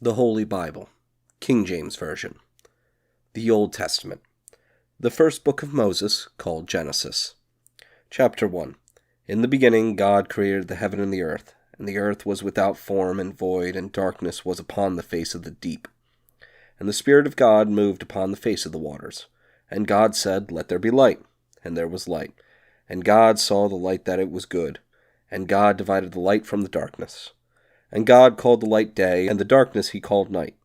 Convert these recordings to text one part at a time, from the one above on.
The Holy Bible, King James Version. The Old Testament. The first book of Moses, called Genesis. Chapter 1. In the beginning God created the heaven and the earth was without form and void, and darkness was upon the face of the deep. And the Spirit of God moved upon the face of the waters. And God said, Let there be light. And there was light. And God saw the light that it was good. And God divided the light from the darkness. And God called the light day, and the darkness he called night.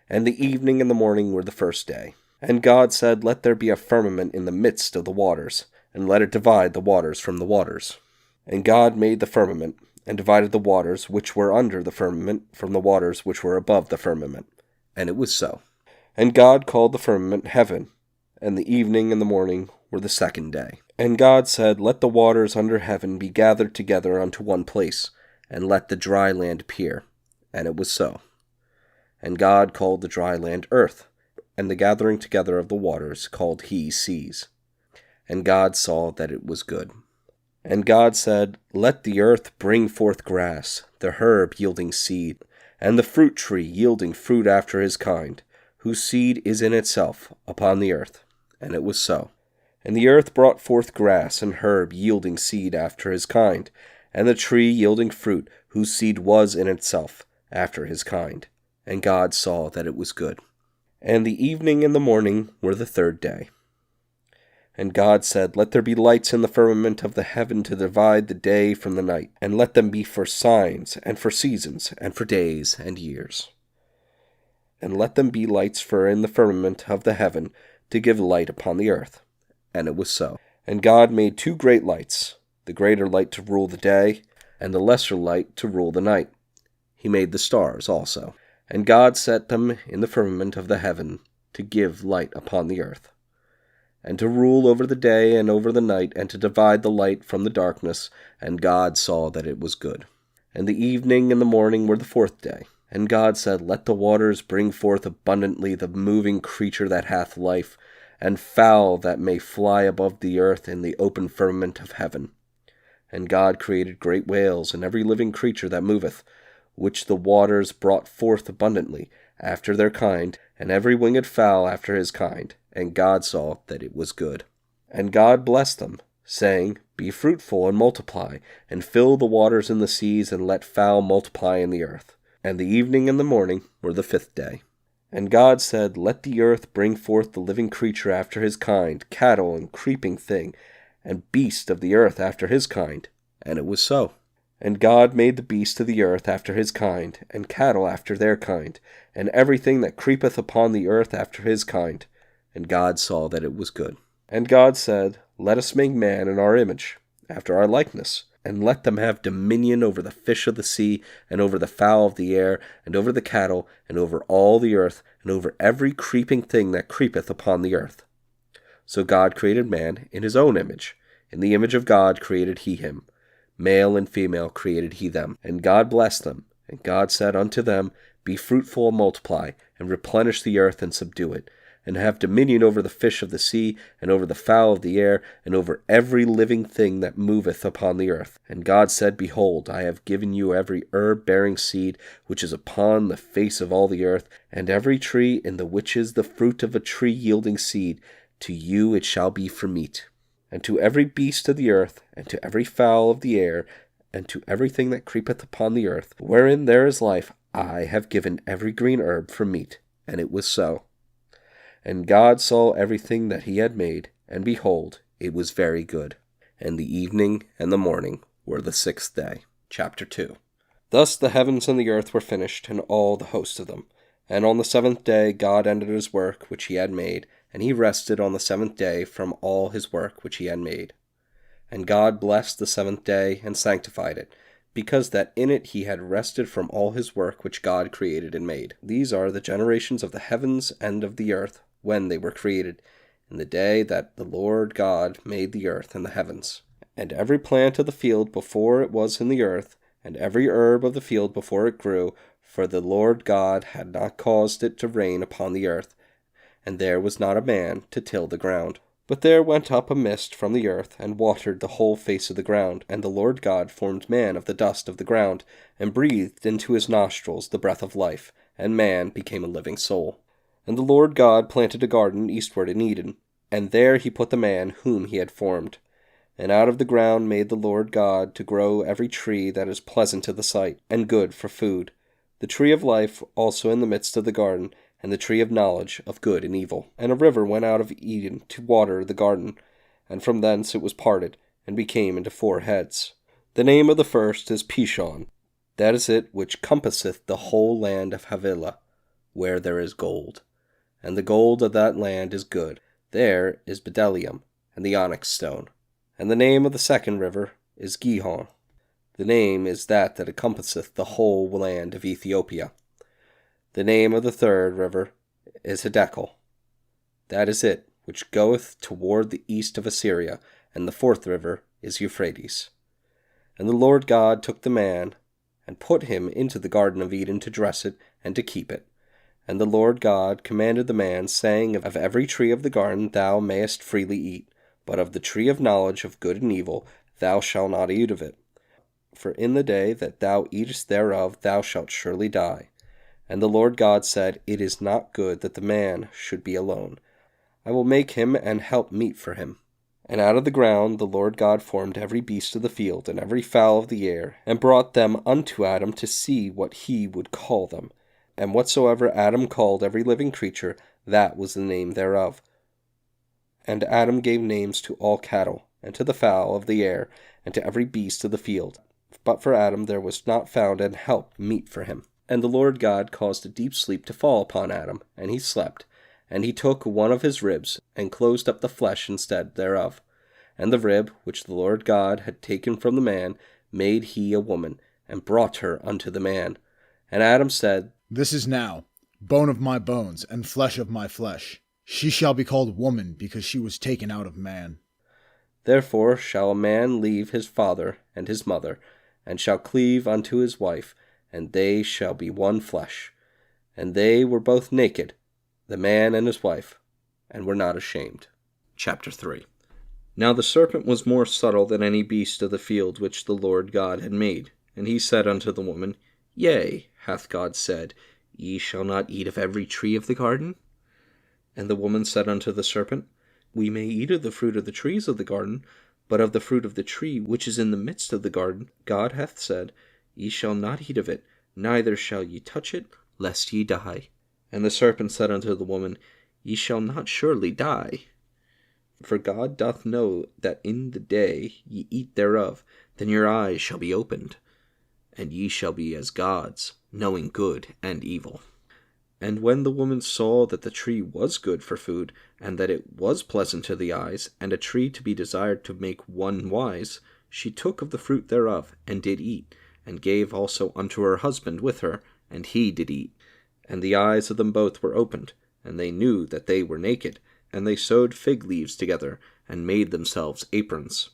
And the evening and the morning were the first day. And God said, Let there be a firmament in the midst of the waters, and let it divide the waters from the waters. And God made the firmament, and divided the waters which were under the firmament from the waters which were above the firmament. And it was so. And God called the firmament heaven, and the evening and the morning were the second day. And God said, Let the waters under heaven be gathered together unto one place, and let the dry land appear. And it was so. And God called the dry land earth, and the gathering together of the waters called he seas. And God saw that it was good. And God said, Let the earth bring forth grass, the herb yielding seed, and the fruit tree yielding fruit after his kind, whose seed is in itself upon the earth. And it was so. And the earth brought forth grass and herb yielding seed after his kind, and the tree yielding fruit, whose seed was in itself, after his kind. And God saw that it was good. And the evening and the morning were the third day. And God said, Let there be lights in the firmament of the heaven to divide the day from the night, and let them be for signs, and for seasons, and for days and years. And let them be lights for in the firmament of the heaven to give light upon the earth. And it was so. And God made two great lights, the greater light to rule the day, and the lesser light to rule the night. He made the stars also. And God set them in the firmament of the heaven to give light upon the earth, and to rule over the day and over the night, and to divide the light from the darkness. And God saw that it was good. And the evening and the morning were the fourth day. And God said, Let the waters bring forth abundantly the moving creature that hath life, and fowl that may fly above the earth in the open firmament of heaven. And God created great whales, and every living creature that moveth, which the waters brought forth abundantly, after their kind, and every winged fowl after his kind. And God saw that it was good. And God blessed them, saying, Be fruitful and multiply, and fill the waters in the seas, and let fowl multiply in the earth. And the evening and the morning were the fifth day. And God said, Let the earth bring forth the living creature after his kind, cattle and creeping thing, and beast of the earth after his kind. And it was so. And God made the beast of the earth after his kind, and cattle after their kind, and everything that creepeth upon the earth after his kind. And God saw that it was good. And God said, Let us make man in our image, after our likeness, and let them have dominion over the fish of the sea, and over the fowl of the air, and over the cattle, and over all the earth, and over every creeping thing that creepeth upon the earth. So God created man in his own image. In the image of God created he him. Male and female created he them. And God blessed them. And God said unto them, Be fruitful and multiply, and replenish the earth and subdue it, and have dominion over the fish of the sea, and over the fowl of the air, and over every living thing that moveth upon the earth. And God said, Behold, I have given you every herb bearing seed which is upon the face of all the earth, and every tree in the which is the fruit of a tree yielding seed. To you it shall be for meat. And to every beast of the earth, and to every fowl of the air, and to everything that creepeth upon the earth, wherein there is life, I have given every green herb for meat. And it was so. And God saw everything that he had made, and behold, it was very good. And the evening and the morning were the sixth day. Chapter 2. Thus the heavens and the earth were finished, and all the host of them. And on the seventh day God ended his work which he had made, and he rested on the seventh day from all his work which he had made. And God blessed the seventh day, and sanctified it, because that in it he had rested from all his work which God created and made. These are the generations of the heavens and of the earth, when they were created, in the day that the Lord God made the earth and the heavens. And every plant of the field before it was in the earth, and every herb of the field before it grew, for the Lord God had not caused it to rain upon the earth, and there was not a man to till the ground. But there went up a mist from the earth, and watered the whole face of the ground. And the Lord God formed man of the dust of the ground, and breathed into his nostrils the breath of life, and man became a living soul. And the Lord God planted a garden eastward in Eden, and there he put the man whom he had formed. And out of the ground made the Lord God to grow every tree that is pleasant to the sight, and good for food, the tree of life also in the midst of the garden, and the tree of knowledge of good and evil. And a river went out of Eden to water the garden, and from thence it was parted, and became into 4 heads. The name of the first is Pishon. That is it which compasseth the whole land of Havilah, where there is gold. And the gold of that land is good. There is bdellium, and the onyx stone. And the name of the second river is Gihon. The name is that encompasseth the whole land of Ethiopia. The name of the third river is Hiddekel. That is it which goeth toward the east of Assyria, and the fourth river is Euphrates. And the Lord God took the man, and put him into the garden of Eden to dress it, and to keep it. And the Lord God commanded the man, saying, Of every tree of the garden thou mayest freely eat, but of the tree of knowledge of good and evil thou shalt not eat of it. For in the day that thou eatest thereof thou shalt surely die. And the Lord God said, It is not good that the man should be alone. I will make him an help meet for him. And out of the ground the Lord God formed every beast of the field, and every fowl of the air, and brought them unto Adam to see what he would call them. And whatsoever Adam called every living creature, that was the name thereof. And Adam gave names to all cattle, and to the fowl of the air, and to every beast of the field. But for Adam there was not found an help meet for him. And the Lord God caused a deep sleep to fall upon Adam, and he slept. And he took one of his ribs, and closed up the flesh instead thereof. And the rib, which the Lord God had taken from the man, made he a woman, and brought her unto the man. And Adam said, This is now bone of my bones, and flesh of my flesh. She shall be called woman, because she was taken out of man. Therefore shall a man leave his father and his mother, and shall cleave unto his wife, and they shall be one flesh. And they were both naked, the man and his wife, and were not ashamed. Chapter 3. Now the serpent was more subtle than any beast of the field which the Lord God had made. And he said unto the woman, Yea, hath God said, Ye shall not eat of every tree of the garden? And the woman said unto the serpent, We may eat of the fruit of the trees of the garden, but of the fruit of the tree which is in the midst of the garden, God hath said, Ye shall not eat of it, neither shall ye touch it, lest ye die. And the serpent said unto the woman, Ye shall not surely die. For God doth know that in the day ye eat thereof, then your eyes shall be opened, and ye shall be as gods, knowing good and evil. And when the woman saw that the tree was good for food, and that it was pleasant to the eyes, and a tree to be desired to make one wise, she took of the fruit thereof, and did eat, and gave also unto her husband with her, and he did eat. And the eyes of them both were opened, and they knew that they were naked, and they sewed fig leaves together, and made themselves aprons.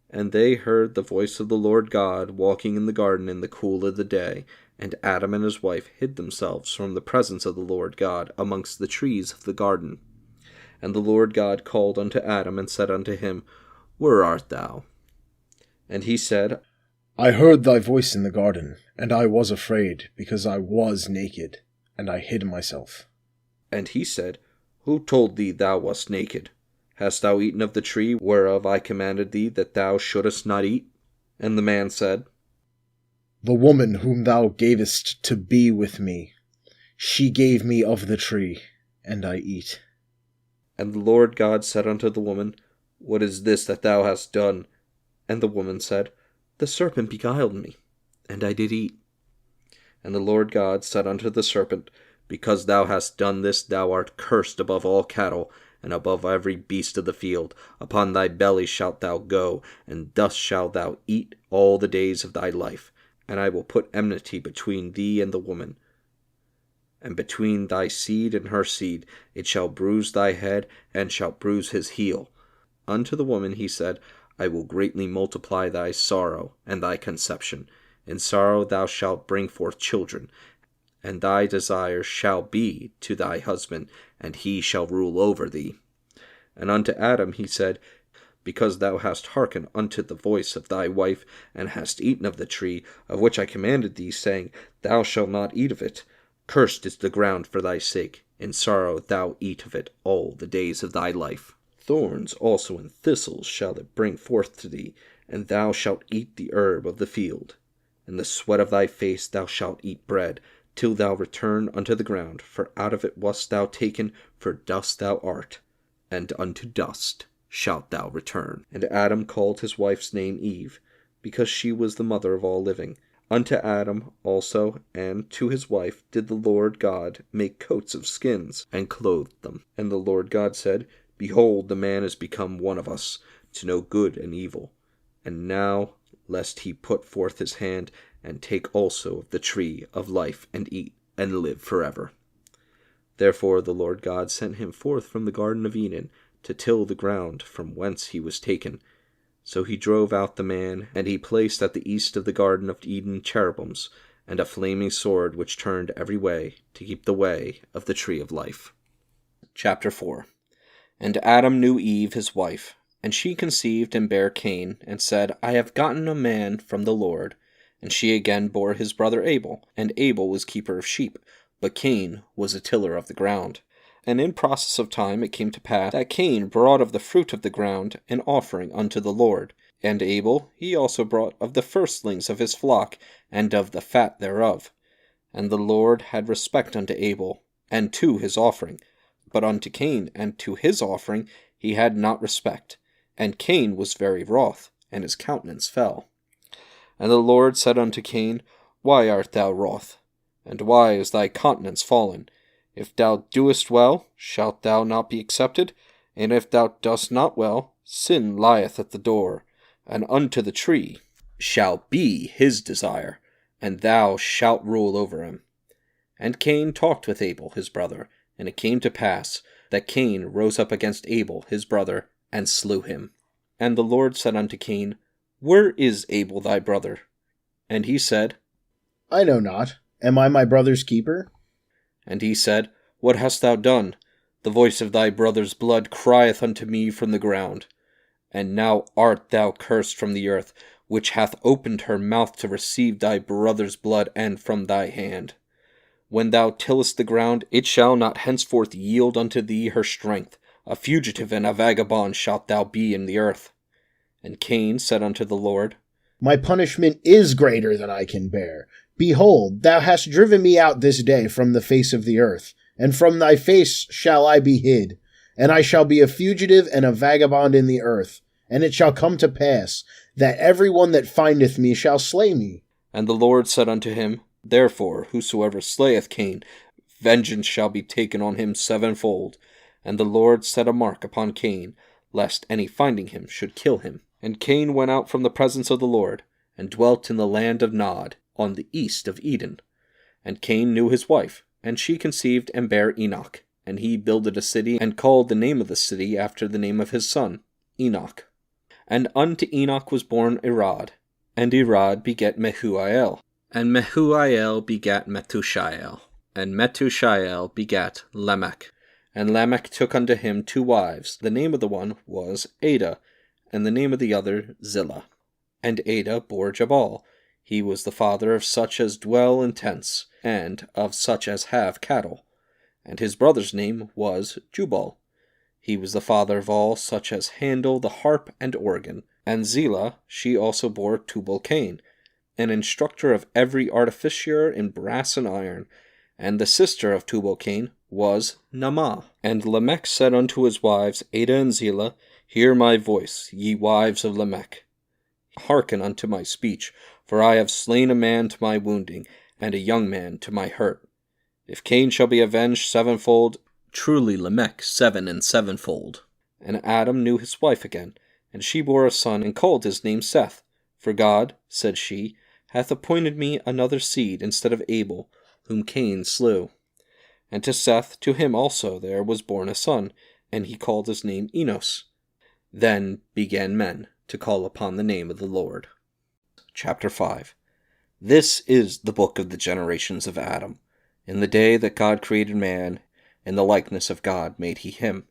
And they heard the voice of the Lord God walking in the garden in the cool of the day, and Adam and his wife hid themselves from the presence of the Lord God amongst the trees of the garden. And the Lord God called unto Adam, and said unto him, Where art thou? And he said, I heard thy voice in the garden, and I was afraid, because I was naked, and I hid myself. And he said, Who told thee thou wast naked? Hast thou eaten of the tree whereof I commanded thee that thou shouldest not eat? And the man said, The woman whom thou gavest to be with me, she gave me of the tree, and I eat. And the Lord God said unto the woman, What is this that thou hast done? And the woman said, The serpent beguiled me, and I did eat. And the Lord God said unto the serpent, Because thou hast done this, thou art cursed above all cattle, and above every beast of the field. Upon thy belly shalt thou go, and dust shalt thou eat all the days of thy life. And I will put enmity between thee and the woman, and between thy seed and her seed. It shall bruise thy head, and shalt bruise his heel. Unto the woman he said, I will greatly multiply thy sorrow and thy conception. In sorrow thou shalt bring forth children, and thy desire shall be to thy husband, and he shall rule over thee. And unto Adam he said, Because thou hast hearkened unto the voice of thy wife, and hast eaten of the tree, of which I commanded thee, saying, Thou shalt not eat of it. Cursed is the ground for thy sake. In sorrow thou eat of it all the days of thy life. Thorns also and thistles shall it bring forth to thee, and thou shalt eat the herb of the field. In the sweat of thy face thou shalt eat bread, till thou return unto the ground, for out of it wast thou taken, for dust thou art, and unto dust shalt thou return. And Adam called his wife's name Eve, because she was the mother of all living. Unto Adam also and to his wife did the Lord God make coats of skins, and clothed them. And the Lord God said, Behold, the man is become one of us, to know good and evil. And now, lest he put forth his hand, and take also of the tree of life, and eat, and live forever. Therefore the Lord God sent him forth from the Garden of Eden, to till the ground from whence he was taken. So he drove out the man, and he placed at the east of the Garden of Eden cherubims, and a flaming sword which turned every way, to keep the way of the tree of life. Chapter 4. And Adam knew Eve his wife, and she conceived and bare Cain, and said, I have gotten a man from the Lord. And she again bore his brother Abel, and Abel was keeper of sheep, but Cain was a tiller of the ground. And in process of time it came to pass that Cain brought of the fruit of the ground an offering unto the Lord. And Abel he also brought of the firstlings of his flock, and of the fat thereof. And the Lord had respect unto Abel, and to his offering. But unto Cain and to his offering he had not respect. And Cain was very wroth, and his countenance fell. And the Lord said unto Cain, Why art thou wroth? And why is thy countenance fallen? If thou doest well, shalt thou not be accepted? And if thou dost not well, sin lieth at the door, and unto the tree shall be his desire, and thou shalt rule over him. And Cain talked with Abel his brother, and it came to pass that Cain rose up against Abel his brother, and slew him. And the Lord said unto Cain, Where is Abel thy brother? And he said, I know not. Am I my brother's keeper? And he said, What hast thou done? The voice of thy brother's blood crieth unto me from the ground. And now art thou cursed from the earth, which hath opened her mouth to receive thy brother's blood and from thy hand. When thou tillest the ground, it shall not henceforth yield unto thee her strength. A fugitive and a vagabond shalt thou be in the earth. And Cain said unto the Lord, My punishment is greater than I can bear. Behold, thou hast driven me out this day from the face of the earth, and from thy face shall I be hid. And I shall be a fugitive and a vagabond in the earth. And it shall come to pass, that every one that findeth me shall slay me. And the Lord said unto him, Therefore whosoever slayeth Cain, vengeance shall be taken on him sevenfold. And the Lord set a mark upon Cain, lest any finding him should kill him. And Cain went out from the presence of the Lord, and dwelt in the land of Nod, on the east of Eden. And Cain knew his wife, and she conceived and bare Enoch. And he builded a city, and called the name of the city after the name of his son, Enoch. And unto Enoch was born Irad, and Irad begat Mehujael, and Mehujael begat Methushael, and Methushael begat Lamech. And Lamech took unto him 2 wives. The name of the one was Ada, and the name of the other Zillah. And Ada bore Jabal. He was the father of such as dwell in tents, and of such as have cattle. And his brother's name was Jubal. He was the father of all such as handle the harp and organ. And Zillah, she also bore Tubal-Cain, an instructor of every artificer in brass and iron. And the sister of Tubal-Cain was Naamah. And Lamech said unto his wives, Ada and Zillah, Hear my voice, ye wives of Lamech. Hearken unto my speech, for I have slain a man to my wounding, and a young man to my hurt. If Cain shall be avenged sevenfold, truly Lamech 7 and sevenfold. And Adam knew his wife again, and she bore a son, and called his name Seth. For God, said she, hath appointed me another seed instead of Abel, whom Cain slew. And to Seth, to him also there was born a son, and he called his name Enos. Then began men to call upon the name of the Lord. Chapter 5. This is the book of the generations of Adam. In the day that God created man, in the likeness of God made he him.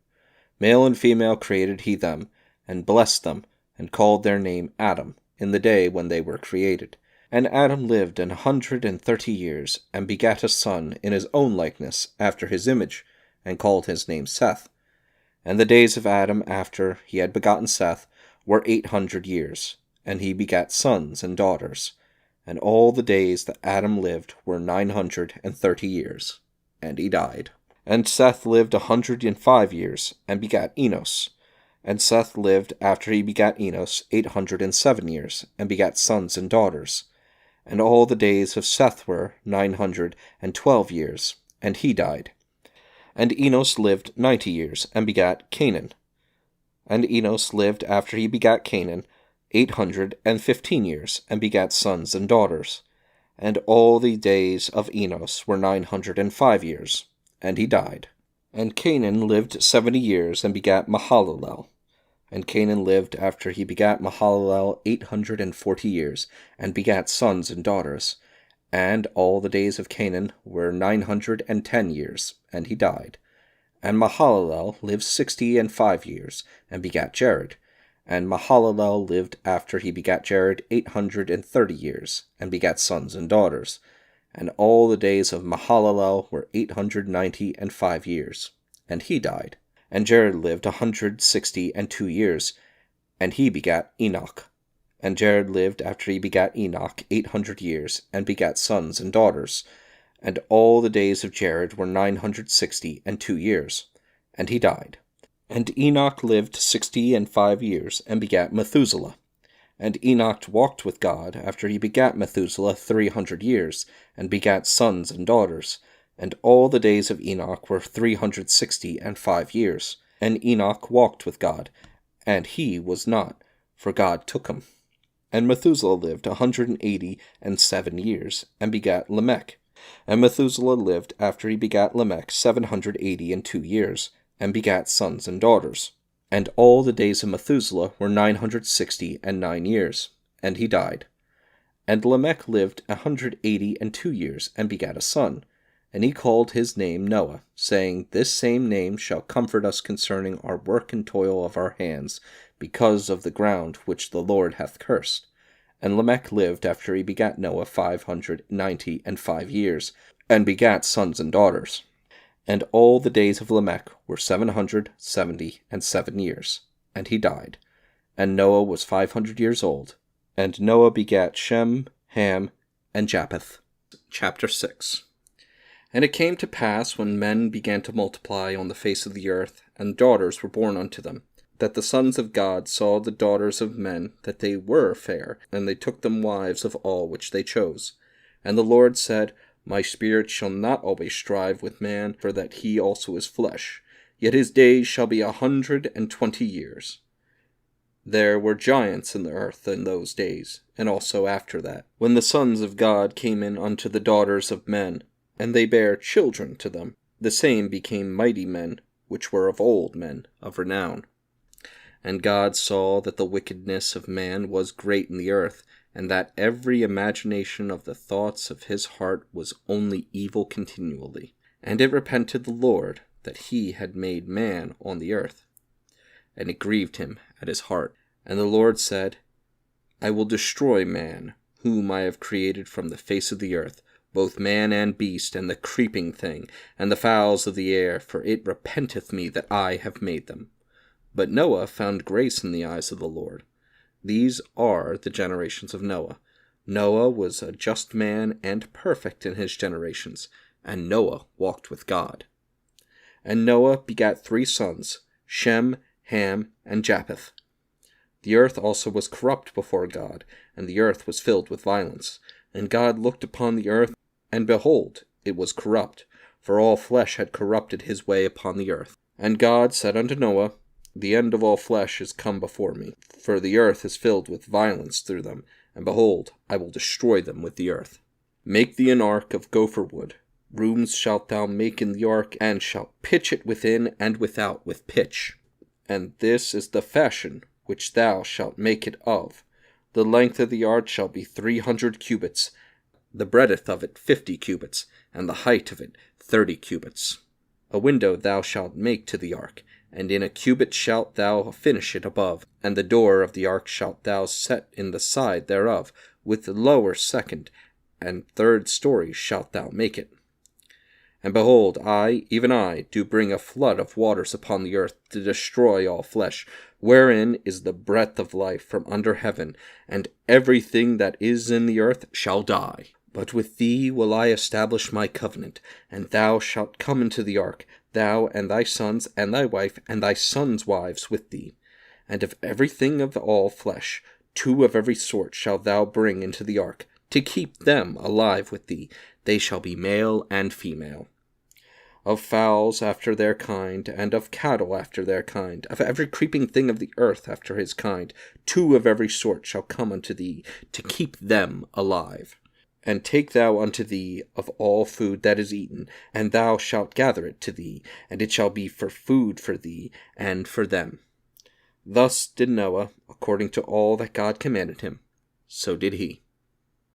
Male and female created he them, and blessed them, and called their name Adam, in the day when they were created. And Adam lived 130 years, and begat a son in his own likeness, after his image, and called his name Seth. And the days of Adam after he had begotten Seth were 800 years, and he begat sons and daughters. And all the days that Adam lived were 930 years, and he died. And Seth lived 105 years, and begat Enos. And Seth lived after he begat Enos 807 years, and begat sons and daughters. And all the days of Seth were 912 years, and he died. And Enos lived 90 years, and begat Canaan. And Enos lived after he begat Canaan 815 years, and begat sons and daughters. And all the days of Enos were 905 years, and he died. And Canaan lived 70 years, and begat Mahalalel. And Canaan lived after he begat Mahalalel 840 years, and begat sons and daughters. And all the days of Canaan were 910 years, and he died. And Mahalalel lived 65 years, and begat Jared. And Mahalalel lived after he begat Jared 830 years, and begat sons and daughters. And all the days of Mahalalel were 895 years, and he died. And Jared lived 162 years, and he begat Enoch. And Jared lived after he begat Enoch 800 years, and begat sons and daughters. And all the days of Jared were 962 years, and he died. And Enoch lived 65 years, and begat Methuselah. And Enoch walked with God after he begat Methuselah 300 years, and begat sons and daughters. And all the days of Enoch were 365 years. And Enoch walked with God, and he was not, for God took him. And Methuselah lived 187 years, and begat Lamech. And Methuselah lived after he begat Lamech 782 years, and begat sons and daughters. And all the days of Methuselah were 969 years, and he died. And Lamech lived 182 years, and begat a son. And he called his name Noah, saying, This same name shall comfort us concerning our work and toil of our hands, because of the ground which the Lord hath cursed. And Lamech lived after he begat Noah 595 years, and begat sons and daughters. And all the days of Lamech were 777 years, and he died. And Noah was 500 years old. And Noah begat Shem, Ham, and Japheth. Chapter 6. And it came to pass, when men began to multiply on the face of the earth, and daughters were born unto them, that the sons of God saw the daughters of men, that they were fair, and they took them wives of all which they chose. And the Lord said, My spirit shall not always strive with man, for that he also is flesh, yet his days shall be 120 years. There were giants in the earth in those days, and also after that, when the sons of God came in unto the daughters of men, and they bare children to them. The same became mighty men, which were of old men, of renown. And God saw that the wickedness of man was great in the earth, and that every imagination of the thoughts of his heart was only evil continually. And it repented the Lord that he had made man on the earth. And it grieved him at his heart. And the Lord said, I will destroy man, whom I have created from the face of the earth, both man and beast, and the creeping thing, and the fowls of the air, for it repenteth me that I have made them. But Noah found grace in the eyes of the Lord. These are the generations of Noah. Noah was a just man and perfect in his generations, and Noah walked with God. And Noah begat 3 sons, Shem, Ham, and Japheth. The earth also was corrupt before God, and the earth was filled with violence. And God looked upon the earth, and behold, it was corrupt, for all flesh had corrupted his way upon the earth. And God said unto Noah, The end of all flesh is come before me, for the earth is filled with violence through them, and behold, I will destroy them with the earth. Make thee an ark of gopher wood. Rooms shalt thou make in the ark, and shalt pitch it within and without with pitch. And this is the fashion which thou shalt make it of. The length of the ark shall be 300 cubits, the breadth of it 50 cubits, and the height of it 30 cubits. A window thou shalt make to the ark, and in a cubit shalt thou finish it above, and the door of the ark shalt thou set in the side thereof, with the lower second and third stories shalt thou make it. And behold, I, even I, do bring a flood of waters upon the earth to destroy all flesh, wherein is the breath of life from under heaven, and everything that is in the earth shall die. But with thee will I establish my covenant, and thou shalt come into the ark, thou and thy sons and thy wife and thy sons' wives with thee. And of everything of all flesh, 2 of every sort shalt thou bring into the ark, to keep them alive with thee. They shall be male and female. Of fowls after their kind, and of cattle after their kind, of every creeping thing of the earth after his kind, 2 of every sort shall come unto thee, to keep them alive. And take thou unto thee of all food that is eaten, and thou shalt gather it to thee, and it shall be for food for thee and for them. Thus did Noah, according to all that God commanded him, so did he.